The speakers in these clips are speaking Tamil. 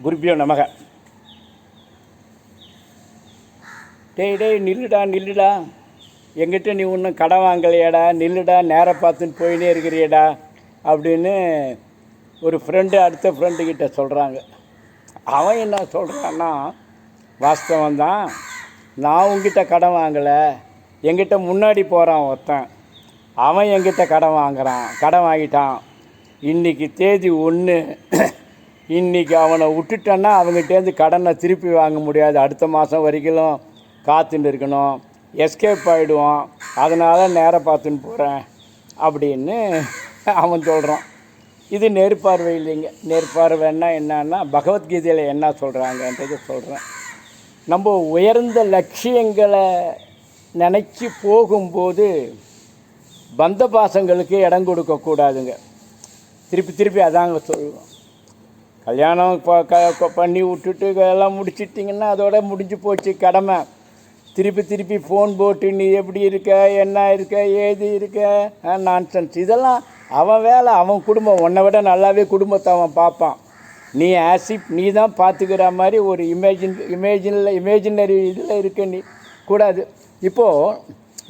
குருபியோ நமக. டேய் நில்லுடா, எங்கிட்ட நீ ஒன்றும் கடன் வாங்கலையாடா, நில்லுடா, நேரம் பார்த்துன்னு போயினே இருக்கிறியடா அப்படின்னு ஒரு ஃப்ரெண்டு அடுத்த ஃப்ரெண்டுக்கிட்ட சொல்கிறாங்க. அவன் என்ன சொல்கிறான்னா, வாஸ்தவம் தான், நான் உங்ககிட்ட கடன் வாங்கலை, எங்கிட்ட முன்னாடி போகிறான் ஒருத்தன், அவன் எங்கிட்ட கடன் வாங்கிட்டான். இன்றைக்கி தேதி 1, இன்றைக்கி அவனை விட்டுட்டேன்னா அவங்ககிட்டேருந்து கடனை திருப்பி வாங்க முடியாது, அடுத்த மாதம் வரைக்கும் காத்துட்டு இருக்கணும், எஸ்கேப் ஆகிடுவான், அதனால் நேரம் பார்த்துன்னு போகிறேன் அப்படின்னு அவன் சொல்கிறான். இது நேர்பார்வை இல்லைங்க. நேர்பார்வைன்னா என்னன்னா, பகவத்கீதையில் என்ன சொல்கிறாங்கன்றது சொல்கிறேன். நம்ம உயர்ந்த லட்சியங்களை நினச்சி போகும்போது பந்த பாசங்களுக்கு இடம் கொடுக்கக்கூடாதுங்க. திருப்பி அதாங்க சொல்லுவோம். கல்யாணம் பண்ணி விட்டுட்டு எல்லாம் முடிச்சிட்டிங்கன்னா அதோட முடிஞ்சு போச்சு கடமை. திருப்பி ஃபோன் போட்டு நீ எப்படி இருக்க, என்ன இருக்க, ஏது இருக்க, நான்சென்ஸ். இதெல்லாம் அவன் வேலை, அவன் குடும்பம். உன்னை விட நல்லாவே குடும்பத்தை அவன் பார்ப்பான். நீ நீ தான் பார்த்துக்கிற மாதிரி ஒரு இமேஜினரி இதில் இருக்க நீ கூடாது. இப்போது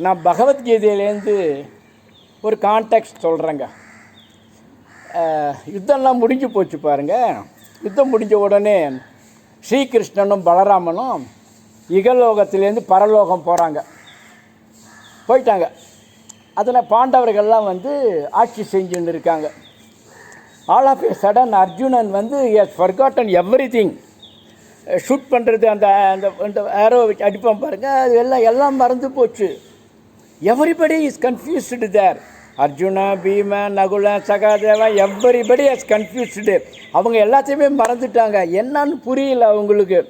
நான் பகவத்கீதையிலேருந்து ஒரு கான்டெக்ஸ்ட் சொல்கிறேங்க. யுத்தம்லாம் முடிஞ்சு போச்சு பாருங்கள். யுத்தம் முடிஞ்ச உடனே ஸ்ரீகிருஷ்ணனும் பலராமனும் இகலோகத்திலேருந்து பரலோகம் போயிட்டாங்க. அதில் பாண்டவர்கள்லாம் ஆட்சி செஞ்சுன்னு இருக்காங்க. All of a sudden Arjunan has forgotten everything. Shoot பண்ணுறது, அந்த ஏரோ வச்சு அடிப்பான் பாருங்கள், அது எல்லாம் மறந்து போச்சு. Everybody is confused there. Arjuna, Bheeman, Nakulan, Sahadevan, everybody is confused. அவங்க எல்லாத்தையுமே மறந்துட்டாங்க. என்னன்னு புரியல அவங்களுக்கு.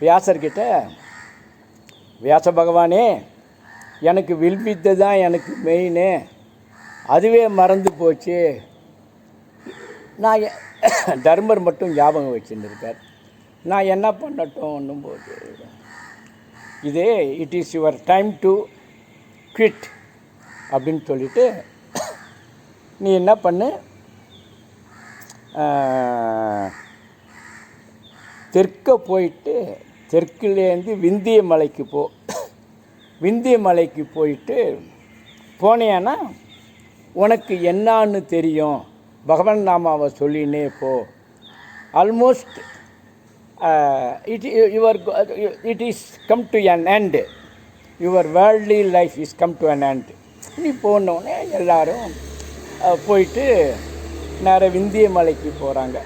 வியாசர்கிட்ட, வியாச பகவானே, எனக்கு வில்வித்தை தான் எனக்கு மெயினு, அதுவே மறந்து போச்சு. நான் தர்மர் மட்டும் ஞாபகம் வச்சுன்னு இருக்கார். நான் என்ன பண்ணட்டும் போது, இதே it is your time to quit அப்படின்னு சொல்லிவிட்டு, நீ என்ன பண்ணு, தெற்க போயிட்டு தெற்குலேருந்து விந்திய மலைக்கு போ. விந்திய மலைக்கு போயிட்டு போனேன்னா உனக்கு என்னான்னு தெரியும், பகவான் நாமாவை சொல்லினே போ. Almost it is come to an end. Your worldly life is come to an end. நீ போனோடனே எல்லோரும் போயிட்டு நேராக விந்திய மலைக்கு போகிறாங்க.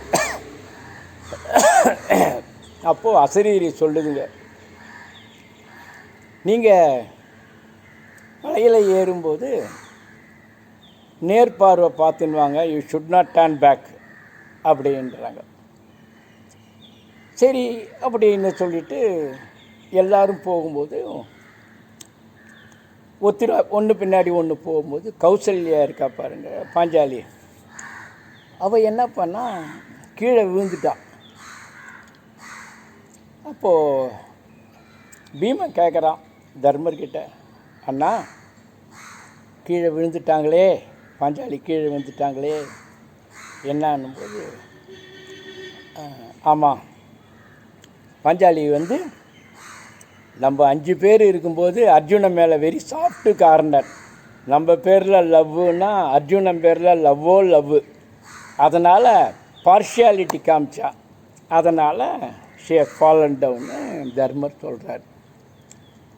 அப்போது அசரீரி சொல்லுதுங்க, நீங்கள் மலையில் ஏறும்போது நேர்பார்வை பார்த்துன்னுவாங்க, you should not turn back அப்படின்றாங்க. சரி அப்படின்னு சொல்லிவிட்டு எல்லோரும் போகும்போது ஒன்று பின்னாடி ஒன்று போகும்போது கௌசல்யா இருக்கா பாருங்கள், பாஞ்சாலி, அவள் என்ன பண்ணா, கீழே விழுந்துட்டான். அப்போது பீமன் கேட்குறான் தர்மர்கிட்ட, அண்ணா கீழே விழுந்துட்டாங்களே, பாஞ்சாலி கீழே விழுந்துட்டாங்களே என்னன்னும்போது, ஆமாம், பாஞ்சாலி நம்ம 5 பேர் இருக்கும்போது அர்ஜுனன் மேலே வெரி சாஃப்ட்டு கார்னர். நம்ம பேரில் லவ்வுன்னா அர்ஜுனன் பேரில் லவ். அதனால் பார்ஷியாலிட்டி காமிச்சா, அதனால் ஷே ஃபாலன் டவுன்னு தர்மர் சொல்கிறார்.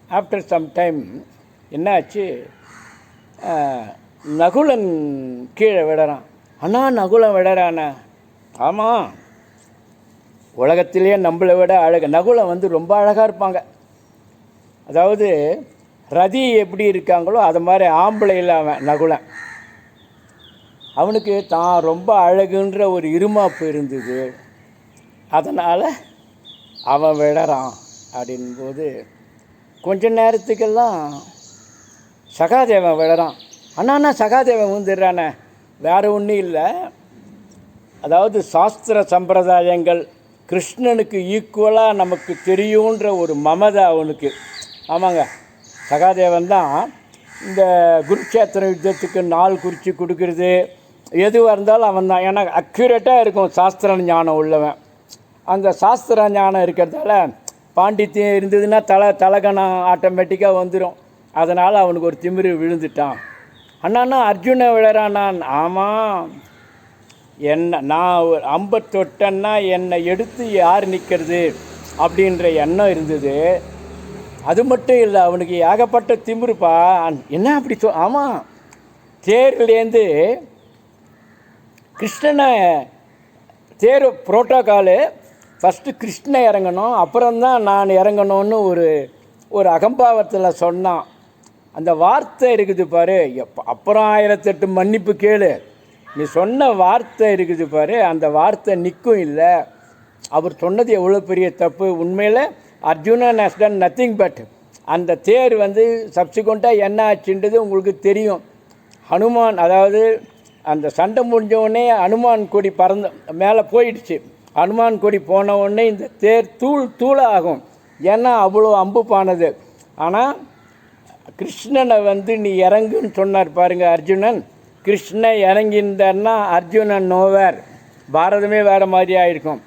ஆஃப்டர் சம் டைம் என்னாச்சு, நகுலன் கீழே விடுறான். அண்ணா நகுலன் விடுறாண்ணா. ஆமாம், உலகத்திலே நம்மளை விட அழகு நகுலன் ரொம்ப அழகாக இருப்பாங்க. அதாவது ரதி எப்படி இருக்காங்களோ அது மாதிரி ஆம்பளையில் அவன் நகுலன். அவனுக்கு தான் ரொம்ப அழகுன்ற ஒரு இருமாப்பு இருந்தது, அதனால் அவன் விடறான். அப்படின்போது கொஞ்ச நேரத்துக்கெல்லாம் சகாதேவன் விடறான். அண்ணா சகாதேவன் வந்துடுறானே, வேறு ஒன்றும் இல்லை. அதாவது சாஸ்திர சம்பிரதாயங்கள் கிருஷ்ணனுக்கு ஈக்குவலாக நமக்கு தெரியுன்ற ஒரு மமதை அவனுக்கு. ஆமாங்க, சகாதேவன் தான் இந்த குருக்ஷேத்திர யுத்தத்துக்கு நாள் குறித்து கொடுக்கறது, எதுவாக இருந்தாலும் அவன் தான். ஏன்னா அக்யூரேட்டாக இருக்கும் சாஸ்திர ஞானம் உள்ளவன். அந்த சாஸ்திர ஞானம் இருக்கிறதால பாண்டித்யம் இருந்ததுன்னா தலகணம் ஆட்டோமேட்டிக்காக வந்துடும். அதனால் அவனுக்கு ஒரு திமிரு விழுந்துட்டான். அண்ணாண்ணா அர்ஜுனை விழறானான். ஆமாம், நான் அம்பை தொட்டேன்னா என்னை எடுத்து யார் நிற்கிறது அப்படின்ற எண்ணம் இருந்தது. அது மட்டும் இல்லை, அவனுக்கு ஏகப்பட்ட திமிருப்பா. என்ன அப்படி ஆமாம், தேர்லேருந்து கிருஷ்ணனை தேர் புரோட்டோக்காலு ஃபஸ்ட்டு கிருஷ்ணன் இறங்கணும், அப்புறம்தான் நான் இறங்கணும்னு ஒரு அகம்பாவத்தில் சொன்னான். அந்த வார்த்தை இருக்குது பாரு, அப்புறம் 1008 மன்னிப்பு கேளு, நீ சொன்ன வார்த்தை இருக்குது பாரு, அந்த வார்த்தை நிற்கும் இல்லை. அவர் சொன்னது எவ்வளோ பெரிய தப்பு. உண்மையில் Arjunan has done nothing but அந்த தேர் சப்சிக்வெண்ட்டாக என்ன ஆச்சுன்றது உங்களுக்கு தெரியும். ஹனுமான், அதாவது அந்த சண்டை முடிஞ்சவுடனே ஹனுமான் கொடி பறந்து மேலே போயிடுச்சு. ஹனுமான் கொடி போன உடனே இந்த தேர் தூளாக ஆகும். ஏன்னா அவ்வளோ அம்பு பானது. ஆனால் கிருஷ்ணனை நீ இறங்குன்னு சொன்னார் பாருங்கள் அர்ஜுனன். கிருஷ்ணன் இறங்கியிருந்தார்னா அர்ஜுனன் நோவேர், பாரதமே வேறு மாதிரி ஆகிருக்கும்.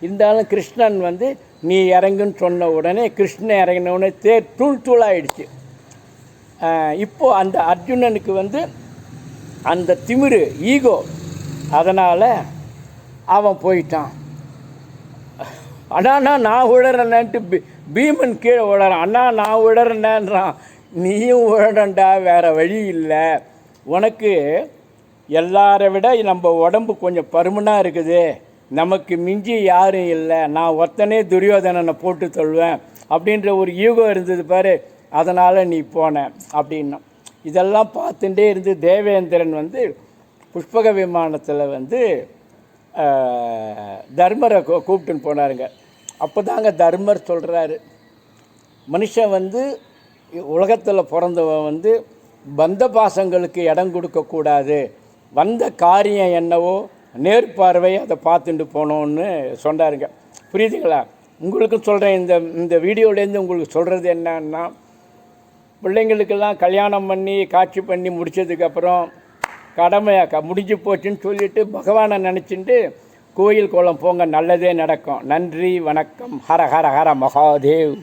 இருந்தாலும் கிருஷ்ணன் நீ இறங்குன்னு சொன்ன உடனே கிருஷ்ணன் இறங்கின உடனே தேர் தூளாகிடுச்சு. இப்போது அந்த அர்ஜுனனுக்கு அந்த திமிரு, ஈகோ, அதனால் அவன் போயிட்டான். அண்ணா நான் உழறேன்ட்டு பீமன் கீழே உழறான். அண்ணா நான் உழறேன்றான். நீயும் உழறண்டா, வேறு வழி இல்லை. உனக்கு எல்லாரை விட நம்ம உடம்பு கொஞ்சம் பருமனாக இருக்குது, நமக்கு மிஞ்சி யாரும் இல்லை, நான் ஒருத்தனே துரியோதனனை போட்டு சொல்வேன் அப்படின்ற ஒரு ஈகோ இருந்தது பாரு, அதனால் நீ போன அப்படின்னா. இதெல்லாம் பார்த்துட்டே இருந்து தேவேந்திரன் புஷ்பக விமானத்தில் தர்மரை கூப்பிட்டுன்னு போனாருங்க. அப்போ தாங்க தர்மர் சொல்கிறாரு, மனுஷன் உலகத்தில் பிறந்தவன் பந்த பாசங்களுக்கு இடம் கொடுக்கக்கூடாது, வந்த காரியம் என்னவோ நேர்பார்வை அதை பார்த்துட்டு போனோன்னு சொன்னாருங்க. புரியுதுங்களா? உங்களுக்கும் சொல்கிறேன், இந்த வீடியோலேருந்து உங்களுக்கு சொல்கிறது என்னன்னா, பிள்ளைங்களுக்கெல்லாம் கல்யாணம் பண்ணி காட்சி பண்ணி முடித்ததுக்கப்புறம் கடமையாக்கா முடிஞ்சு போச்சுன்னு சொல்லிவிட்டு பகவானை நினச்சிட்டு கோயில் கோலம் போங்க, நல்லதே நடக்கும். நன்றி, வணக்கம். ஹர ஹர ஹர மகாதேவ்.